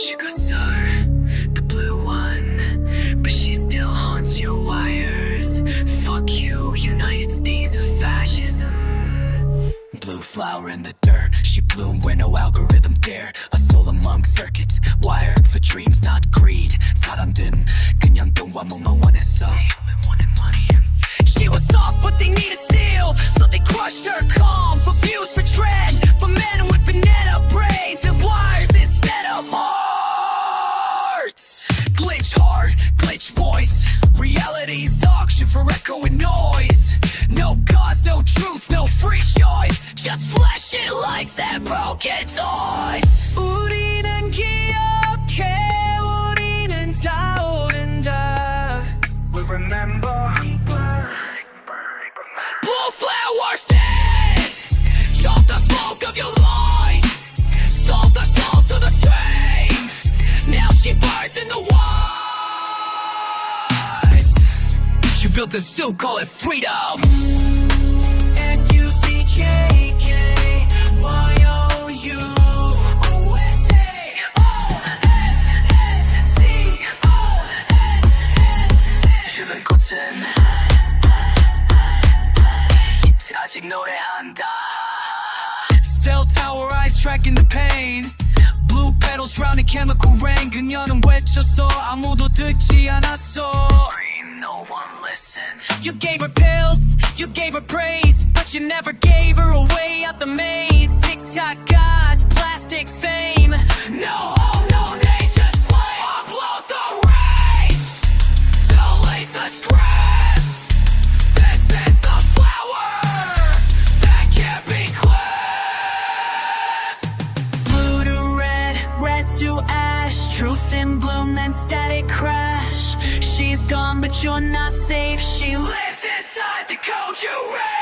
죽었어, the blue one, but she still haunts your wires. Fuck you, United States of fascism. Blue flower in the dirt, she bloomed where no algorithm dared. A soul among circuits, wired for dreams, not greed. 사람들은 그냥 돈과 몸만 원했어. They only wanted money and she was soft, but they needed steel, so they crushed her calm for views for trend, for men with banana brains and wires instead of hearts. Glitch heart, glitch voice, reality's auction for echo and noise. No gods, no truth, no free choice, just flashing lights and broken toys. 우리는 기억해, 우리는 다 오른다. We remember. Blue flowers dead. Chop the smoke of your lies. Sold her soul to the stream. Now she burns in the wise. You built a zoo, call it freedom. F-U-C-K-K Y-O-U O-S-A O-S-S-C-O-S-S 주변 꽃은 아직 노래한다. Cell tower eyes tracking the pain. Blue petals drowning chemical rain. 그녀는 외쳤어 아무도 듣지 않았어. Scream, no one listen. You gave her pills, you gave her praise, but you never gave her away out the maze. TikTok gods, plastic fame. No hope, no nature's flame. Upload the race, delete the scripts. This is the flower that can't be clipped. Blue to red, red to ash. Truth in bloom, then static crash. She's gone, but you're not safe. She lives inside the code you read.